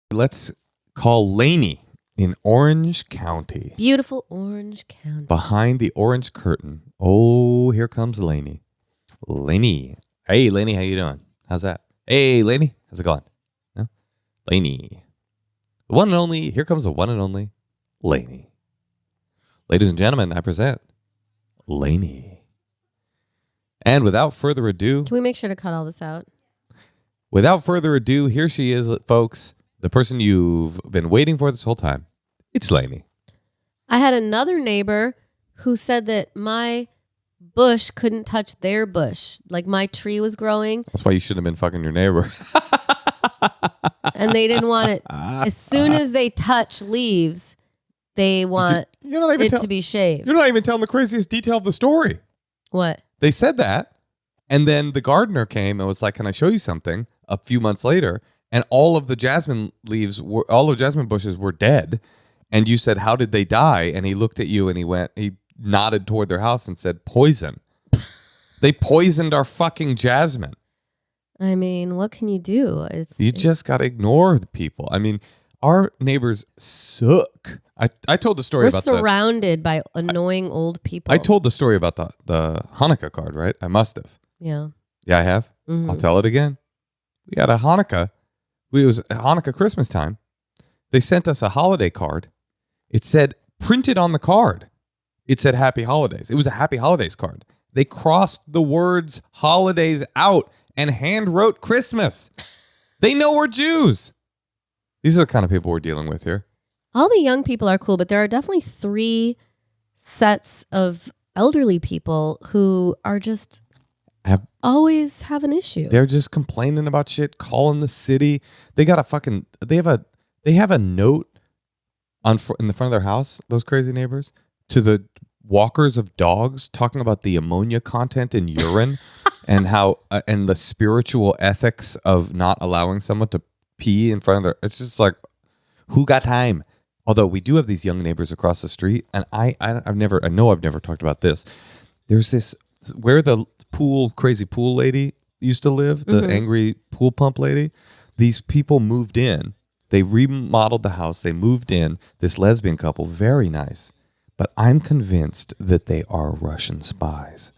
Let's call Laney in Orange County. Beautiful Orange County. Behind the orange curtain. Oh, here comes Laney. Laney. Hey, Laney, how you doing? How's that? Hey, Laney, how's it going? No? Laney. The one and only, here comes the one and only Laney. Ladies and gentlemen, I present Laney. And without further ado, Can we make sure to cut all this out? here she is, folks. The person you've been waiting for this whole time. It's Laney. I had another neighbor who said that my bush couldn't touch their bush. Like my tree was growing. That's why you shouldn't have been fucking your neighbor. And they didn't want it. As soon as they touch leaves, they want it to be shaved. You're not even telling the craziest detail of the story. What? They said that, and then the gardener came and was like, "Can I show you something?" A few months later, and all of the jasmine bushes were dead. And you said, "How did they die?" And he looked at you and he nodded toward their house and said, "Poison." They poisoned our fucking jasmine. I mean, what can you do? You just got to ignore the people. I mean, our neighbors suck. I told the story We're about surrounded by annoying old people. I told the story about the Hanukkah card, right? I must have. Yeah. Yeah, I have. Mhm. I'll tell it again. We had a Hanukkah. It was Hanukkah Christmas time. They sent us a holiday card. It said, printed on the card, it said Happy Holidays. It was a Happy Holidays card. They crossed the words holidays out and hand wrote Christmas. They know we're Jews. These are the kind of people we're dealing with here. All the young people are cool, but there are definitely 3 sets of elderly people who are just always have an issue. They're just complaining about shit, calling the city. They got they have a note in the front of their house, those crazy neighbors, to the walkers of dogs, talking about the ammonia content in urine and how and the spiritual ethics of not allowing someone to pee in front of their. It's just like, who got time? Although we do have these young neighbors across the street, and I've never talked about this. There's this where the crazy pool lady used to live, the angry pool pump lady. These people moved in. They remodeled the house. They moved in. This lesbian couple, very nice. But I'm convinced that they are Russian spies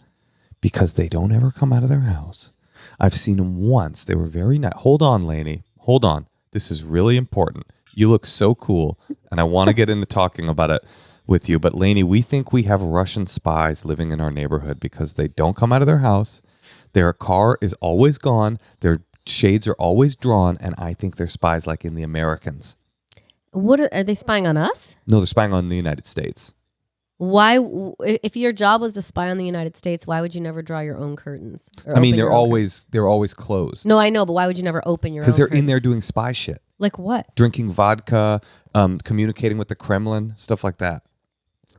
because they don't ever come out of their house. I've seen them once. They were very nice. Hold on, Laney. Hold on. This is really important. You look so cool, and I want to get into talking about it with you. But Laney, we think we have Russian spies living in our neighborhood because they don't come out of their house. Their car is always gone. Their shades are always drawn, and I think they're spies like in The Americans. What are they spying on us? No, they're spying on the United States. Why, if your job was to spy on the United States, why would you never draw your own curtains? I mean, they're always closed. No, I know, but why would you never open your own? Because they're curtains? in there doing spy shit. Like what? Drinking vodka, communicating with the Kremlin, stuff like that.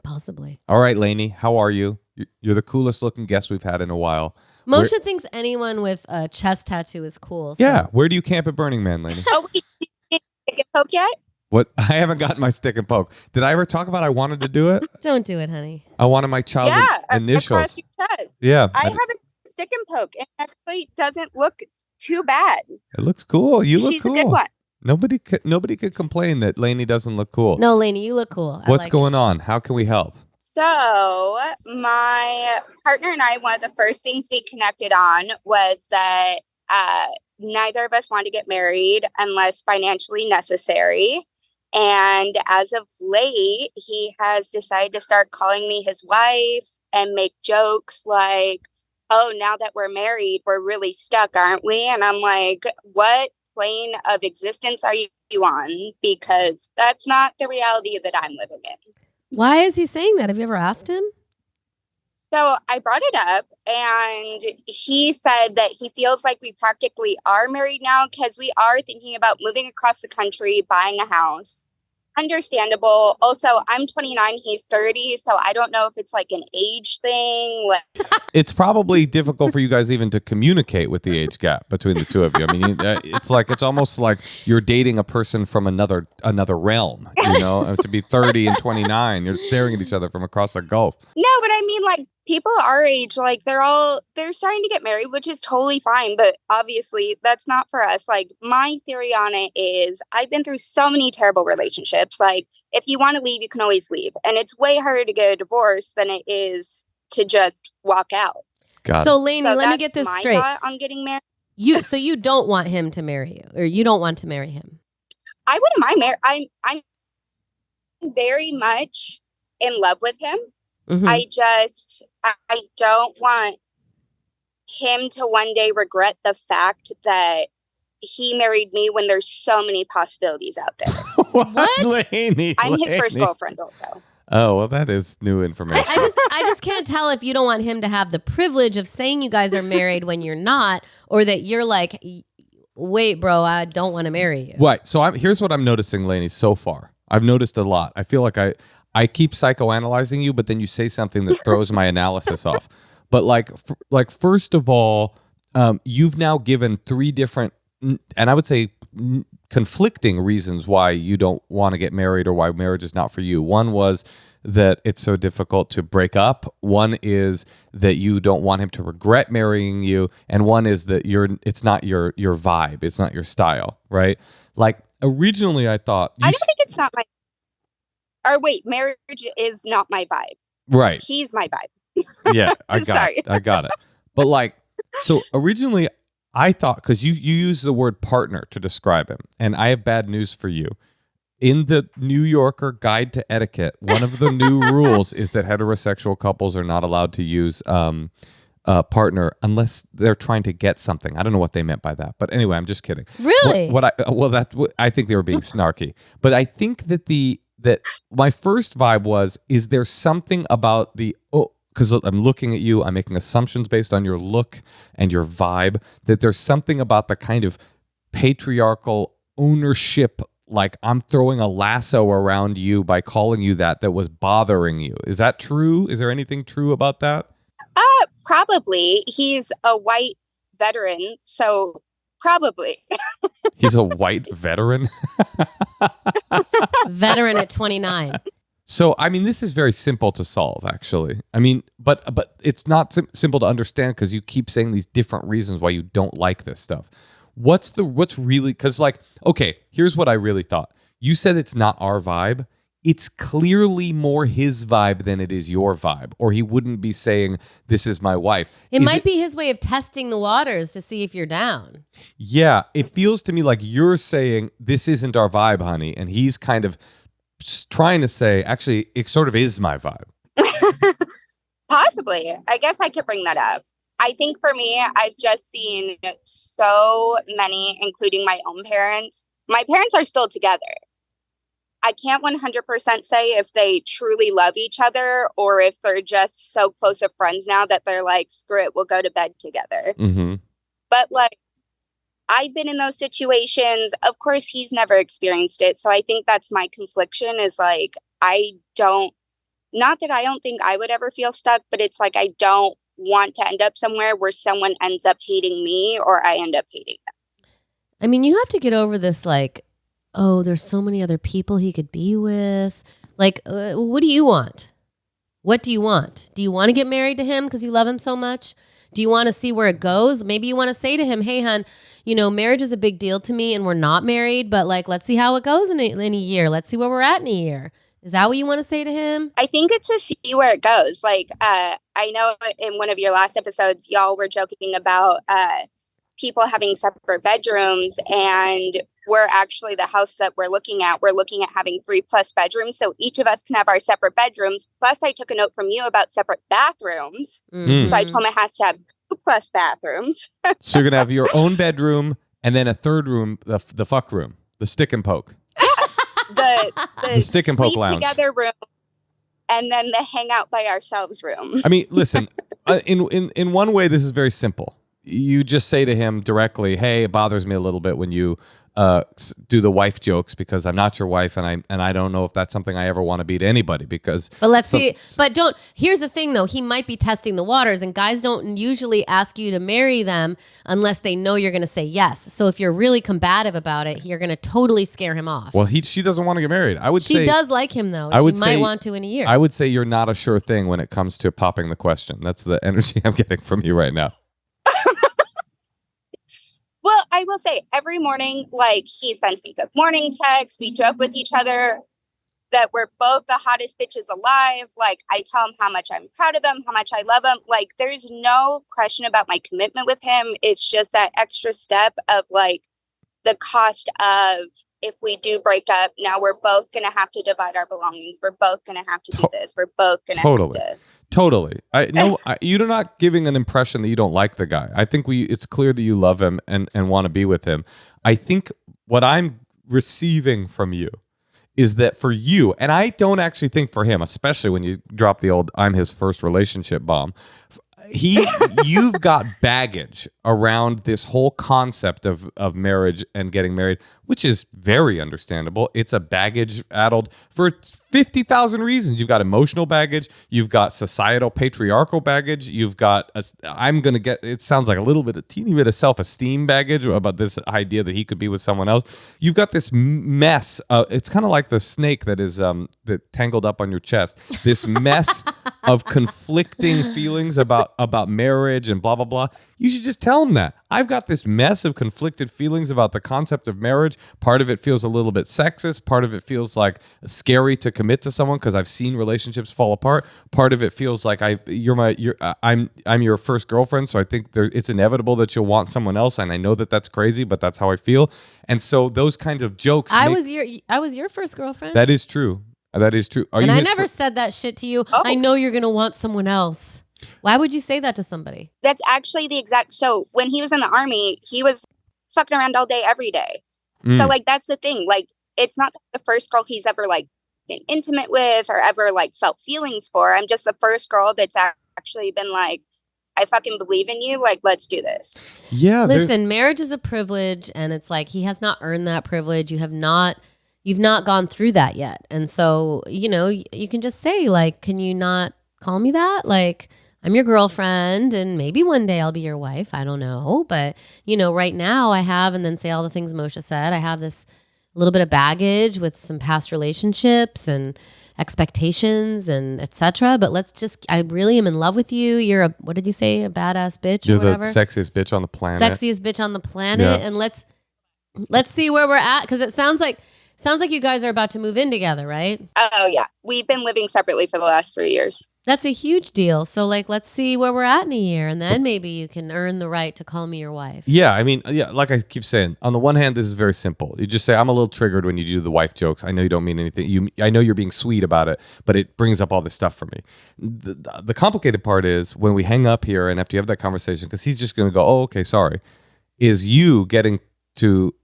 Possibly. All right, Lainey, how are you? You're the coolest looking guest we've had in a while. Moshe thinks anyone with a chest tattoo is cool. So. Yeah. Where do you camp at Burning Man, Lainey? Oh, wait, did you get poke yet? What? I haven't gotten my stick and poke. Did I ever talk about I wanted to do it? Don't do it, honey. I wanted my child's initials. Across your chest. Yeah. I have a stick and poke. It actually doesn't look too bad. It looks cool. You look She's cool. a good one. Nobody could complain that Lainey doesn't look cool. No, Lainey, you look cool. What's going on? How can we help? So my partner and I, one of the first things we connected on was that neither of us wanted to get married unless financially necessary. And as of late, he has decided to start calling me his wife and make jokes like, oh, now that we're married, we're really stuck, aren't we? And I'm like, what plane of existence are you on? Because that's not the reality that I'm living in. Why is he saying that? Have you ever asked him? So I brought it up and he said that he feels like we practically are married now because we are thinking about moving across the country, buying a house. Understandable. Also, I'm 29, he's 30, so I don't know if it's like an age thing. It's probably difficult for you guys even to communicate with the age gap between the two of you. I mean, it's almost like you're dating a person from another realm, you know, and to be 30 and 29, you're staring at each other from across the gulf. No, but I mean, like, people our age, like, they're starting to get married, which is totally fine. But obviously, that's not for us. Like, my theory on it is I've been through so many terrible relationships. Like, if you want to leave, you can always leave. And it's way harder to get a divorce than it is to just walk out. So, Lainey, let me get this straight. Thought on getting married. So you don't want him to marry you, or you don't want to marry him? I wouldn't mind marry. I'm very much in love with him. Mm-hmm. I don't want him to one day regret the fact that he married me when there's so many possibilities out there. What? Lainey, I'm his first girlfriend also. Oh, well, that is new information. I just can't tell if you don't want him to have the privilege of saying you guys are married when you're not, or that you're like, wait, bro, I don't want to marry you. Right. So here's what I'm noticing, Lainey, so far. I've noticed a lot. I feel like I keep psychoanalyzing you, but then you say something that throws my analysis off. But like first of all, you've now given three different, and I would say conflicting reasons why you don't want to get married or why marriage is not for you. One was that it's so difficult to break up. One is that you don't want him to regret marrying you, and one is that it's not your vibe, it's not your style, right? Like originally, I thought I don't think it's not my. Or wait, marriage is not my vibe. Right. He's my vibe. Yeah, I got it. But like, so originally I thought, because you use the word partner to describe him, and I have bad news for you. In the New Yorker Guide to Etiquette, one of the new rules is that heterosexual couples are not allowed to use partner unless they're trying to get something. I don't know what they meant by that, but anyway, I'm just kidding. Really? I think they were being snarky, but I think that my first vibe was, is there something about because I'm looking at you, I'm making assumptions based on your look and your vibe, that there's something about the kind of patriarchal ownership, like I'm throwing a lasso around you by calling you that was bothering you. Is that true? Is there anything true about that? Probably. He's a white veteran, so probably. He's a white veteran? Veteran at 29. So, I mean, this is very simple to solve, actually. I mean, but it's not simple to understand because you keep saying these different reasons why you don't like this stuff. What's really, because like, okay, here's what I really thought. You said it's not our vibe. It's clearly more his vibe than it is your vibe, or he wouldn't be saying, this is my wife. It might be his way of testing the waters to see if you're down. Yeah, it feels to me like you're saying, this isn't our vibe, honey, and he's kind of trying to say, actually, it sort of is my vibe. Possibly. I guess I could bring that up. I think for me, I've just seen so many, including my own parents. My parents are still together. I can't 100% say if they truly love each other or if they're just so close of friends now that they're like, screw it, we'll go to bed together. Mm-hmm. But like, I've been in those situations. Of course, he's never experienced it. So I think that's my confliction is like, not that I don't think I would ever feel stuck, but it's like, I don't want to end up somewhere where someone ends up hating me or I end up hating them. I mean, you have to get over this, like, oh, there's so many other people he could be with. Like, what do you want? What do you want? Do you want to get married to him because you love him so much? Do you want to see where it goes? Maybe you want to say to him, hey, hon, marriage is a big deal to me and we're not married, but like, let's see how it goes in a year. Let's see where we're at in a year. Is that what you want to say to him? I think it's to see where it goes. Like, I know in one of your last episodes, y'all were joking about people having separate bedrooms, and we're actually the house that we're looking at having 3+ bedrooms. So each of us can have our separate bedrooms. Plus, I took a note from you about separate bathrooms. Mm-hmm. So I told him it has to have 2+ bathrooms. So you're going to have your own bedroom and then a third room, the fuck room, the stick and poke. The stick and poke sleep lounge together room, and then the hang out by ourselves room. I mean, listen, in one way, this is very simple. You just say to him directly, hey, it bothers me a little bit when you do the wife jokes because I'm not your wife and I don't know if that's something I ever want to be to anybody because. But let's see. But here's the thing though. He might be testing the waters and guys don't usually ask you to marry them unless they know you're going to say yes. So if you're really combative about it, you're going to totally scare him off. Well, she doesn't want to get married. I would say. She does like him though. She might want to in a year. I would say you're not a sure thing when it comes to popping the question. That's the energy I'm getting from you right now. Well, I will say every morning, like he sends me good morning texts. We joke with each other that we're both the hottest bitches alive. Like I tell him how much I'm proud of him, how much I love him. Like there's no question about my commitment with him. It's just that extra step of like the cost of if we do break up, now we're both going to have to divide our belongings. We're both going to have to do this. We're both going to have to. Totally. You're not giving an impression that you don't like the guy. I think it's clear that you love him and want to be with him. I think what I'm receiving from you is that for you, and I don't actually think for him, especially when you drop the old I'm his first relationship bomb, you've got baggage around this whole concept of marriage and getting married, which is very understandable. It's a baggage addled for 50,000 reasons. You've got emotional baggage. You've got societal patriarchal baggage. You've got, it sounds like a teeny bit of self-esteem baggage about this idea that he could be with someone else. You've got this mess. It's kind of like the snake that is that tangled up on your chest. This mess of conflicting feelings about marriage and blah, blah, blah. You should just tell him that. I've got this mess of conflicted feelings about the concept of marriage. Part of it feels a little bit sexist. Part of it feels like scary to commit to someone because I've seen relationships fall apart. Part of it feels like I'm your first girlfriend, so I think it's inevitable that you'll want someone else, and I know that that's crazy, but that's how I feel. And so those kinds of jokes. I was your first girlfriend. That is true. That is true. And I never said that shit to you. Oh. I know you're gonna want someone else. Why would you say that to somebody? That's actually the exact. So when he was in the army, he was fucking around all day, every day. So like, that's the thing. Like, it's not the first girl he's ever like been intimate with or ever like felt feelings for. I'm just the first girl that's actually been like, I fucking believe in you. Like, let's do this. Yeah. Listen, marriage is a privilege, and it's like he has not earned that privilege. You've not gone through that yet, and so you can just say like, can you not call me that? Like, I'm your girlfriend and maybe one day I'll be your wife. I don't know. But, right now I have, and then say all the things Moshe said, I have this little bit of baggage with some past relationships and expectations and etc. But I really am in love with you. You're what did you say? A badass bitch or whatever? You're the sexiest bitch on the planet. Sexiest bitch on the planet. Yeah. And let's see where we're at. Because it sounds like you guys are about to move in together, right? Oh, yeah. We've been living separately for the last 3 years. That's a huge deal. So, like, let's see where we're at in a year, and then maybe you can earn the right to call me your wife. Yeah, I mean, like I keep saying, on the one hand, this is very simple. You just say, I'm a little triggered when you do the wife jokes. I know you don't mean anything. I know you're being sweet about it, but it brings up all this stuff for me. The complicated part is when we hang up here and after you have that conversation, because he's just going to go, oh, okay, sorry, is you getting to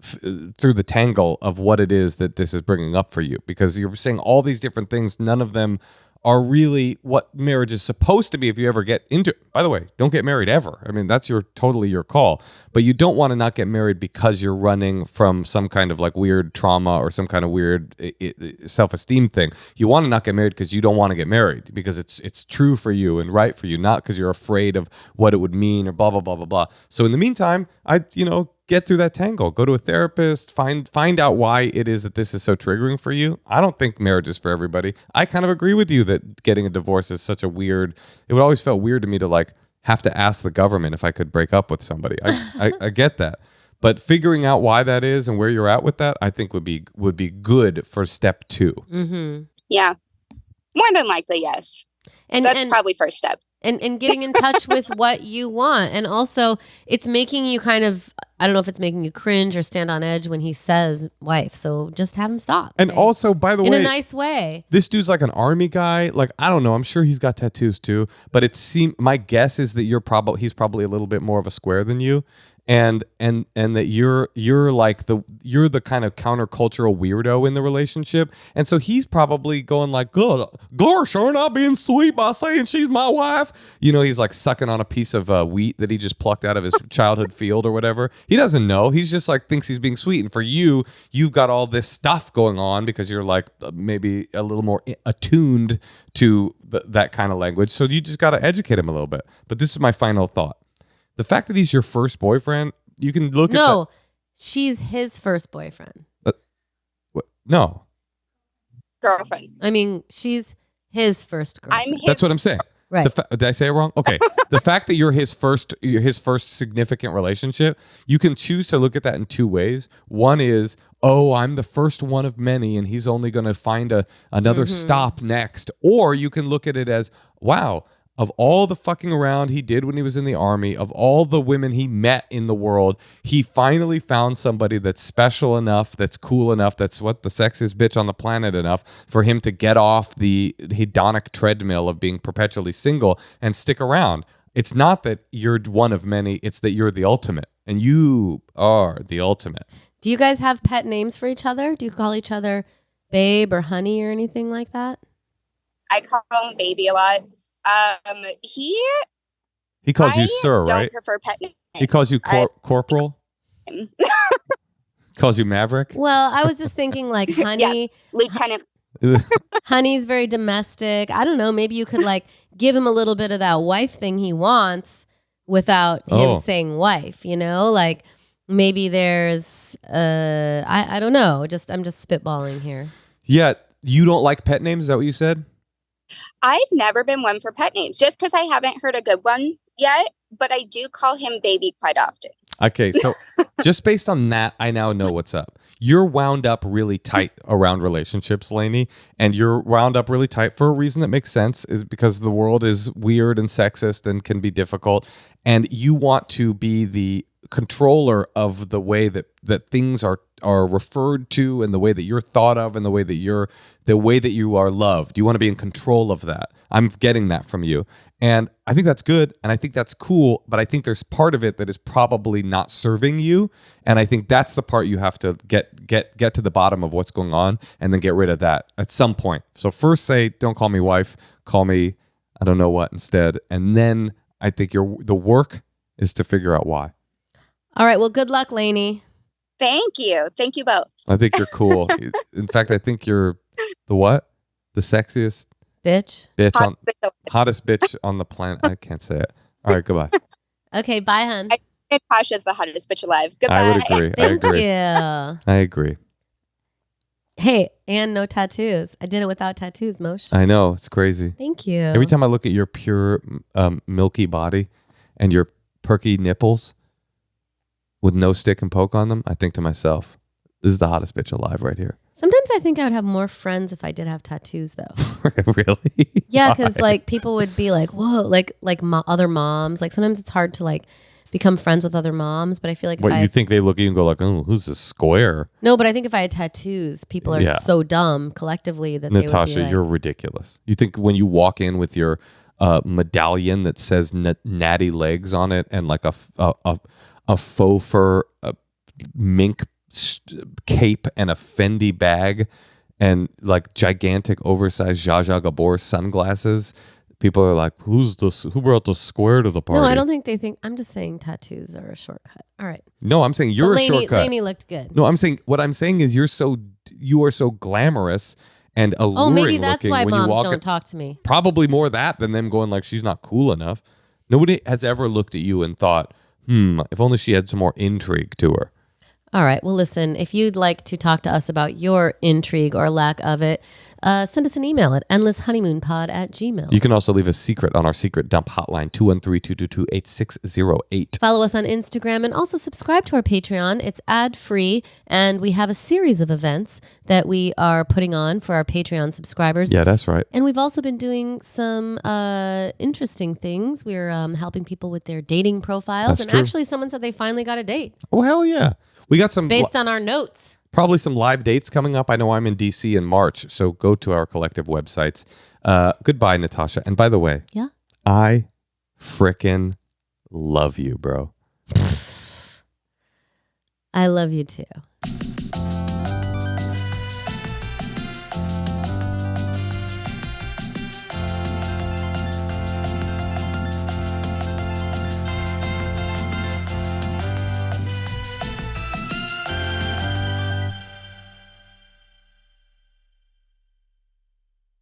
through the tangle of what it is that this is bringing up for you, because you're saying all these different things. None of them are really what marriage is supposed to be if you ever get into it. By the way, don't get married ever. I mean, that's totally your call. But you don't want to not get married because you're running from some kind of like weird trauma or some kind of weird self-esteem thing. You want to not get married because you don't want to get married, because it's true for you and right for you, not because you're afraid of what it would mean or blah, blah, blah, blah, blah. So in the meantime, get through that tangle. Go to a therapist. Find out why it is that this is so triggering for you. I don't think marriage is for everybody. I kind of agree with you that getting a divorce is such a weird. It would always felt weird to me to like have to ask the government if I could break up with somebody. I get that, but figuring out why that is and where you're at with that, I think would be good for step 2. Mm-hmm. Yeah, more than likely, yes. And that's probably first step. And getting in touch with what you want. And also, it's making you kind of, I don't know if it's making you cringe or stand on edge when he says wife. So just have him stop. And also, by the way, in a nice way. This dude's like an army guy. Like, I don't know. I'm sure he's got tattoos too. But my guess is that he's probably a little bit more of a square than you. And that you're the kind of countercultural weirdo in the relationship, and so he's probably going like, "Good, gosh, sure not being sweet by saying she's my wife." He's like sucking on a piece of wheat that he just plucked out of his childhood field or whatever. He doesn't know. He's just like thinks he's being sweet, and for you've got all this stuff going on because you're like maybe a little more attuned to that kind of language. So you just got to educate him a little bit. But this is my final thought. The fact that he's your first boyfriend, you can look at No, she's his first boyfriend. What? No. Girlfriend. I mean, she's his first girlfriend. That's what I'm saying. Right. Did I say it wrong? Okay. The fact that you're his first significant relationship, you can choose to look at that in 2 ways. One is, oh, I'm the first one of many, and he's only going to find another stop next. Or you can look at it as, wow, of all the fucking around he did when he was in the army, of all the women he met in the world, he finally found somebody that's special enough, that's cool enough, that's what the sexiest bitch on the planet enough for him to get off the hedonic treadmill of being perpetually single and stick around. It's not that you're one of many, it's that you're the ultimate, and you are the ultimate. Do you guys have pet names for each other? Do you call each other babe or honey or anything like that? I call him baby a lot. He calls you sir, don't right? Prefer pet names. He calls you corporal. Calls you Maverick. Well, I was just thinking like honey. Yeah, Lieutenant. Honey's very domestic. I don't know. Maybe you could like give him a little bit of that wife thing he wants without him saying wife. Like maybe there's I don't know. I'm just spitballing here. Yeah, you don't like pet names? Is that what you said? I've never been one for pet names, just because I haven't heard a good one yet, but I do call him baby quite often. Okay, so just based on that, I now know what's up. You're wound up really tight around relationships, Lainey, and you're wound up really tight for a reason that makes sense, is because the world is weird and sexist and can be difficult, and you want to be the controller of the way that things are referred to, and the way that you're thought of, and the way that you are loved. You want to be in control of that. I'm getting that from you, and I think that's good, and I think that's cool. But I think there's part of it that is probably not serving you, and I think that's the part you have to get to the bottom of what's going on, and then get rid of that at some point. So first, say, don't call me wife, call me I don't know what instead, and then I think the work is to figure out why. All right. Well, good luck, Lainey. Thank you. Thank you both. I think you're cool. In fact, I think you're the what? The sexiest bitch hottest bitch on the planet. I can't say it. All right, goodbye. Okay, bye, hun. Natasha's the hottest bitch alive. Goodbye. I would agree. Thank you. I agree. Hey, and no tattoos. I did it without tattoos, Moshe. I know. It's crazy. Thank you. Every time I look at your pure milky body and your perky nipples with no stick and poke on them, I think to myself, this is the hottest bitch alive right here. Sometimes I think I would have more friends if I did have tattoos, though. Really? Yeah, because like people would be like, "Whoa!" Like other moms. Like sometimes it's hard to like become friends with other moms, but I feel like you think they look at you and go like, "Oh, who's this square?" No, but I think if I had tattoos, people are so dumb collectively that Natasha, they would be like, you're ridiculous. You think when you walk in with your medallion that says natty legs on it and like a faux fur mink cape and a Fendi bag and like gigantic oversized Zsa Zsa Gabor sunglasses, people are like, who brought the square to the party? No, I don't think they think. I'm just saying tattoos are a shortcut. All right. No, I'm saying you're But a shortcut. Lainey looked good. No, what I'm saying is you are so glamorous and alluring. Oh, maybe that's looking why when you moms walk don't talk to me. Probably more that than them going like she's not cool enough. Nobody has ever looked at you and thought, if only she had some more intrigue to her. All right. Well, listen, if you'd like to talk to us about your intrigue or lack of it, send us an email at endlesshoneymoonpod@gmail.com. You can also leave a secret on our secret dump hotline, 213-222-8608. Follow us on Instagram and also subscribe to our Patreon. It's ad-free, and we have a series of events that we are putting on for our Patreon subscribers. Yeah, that's right. And we've also been doing some interesting things. We're helping people with their dating profiles. That's true. Actually, someone said they finally got a date Oh, hell yeah. We got some based on our notes. probably some live dates coming up. I know I'm in DC in March, so go to our collective websites. Goodbye, Natasha. And by the way, Yeah. I frickin' love you, bro. I love you too.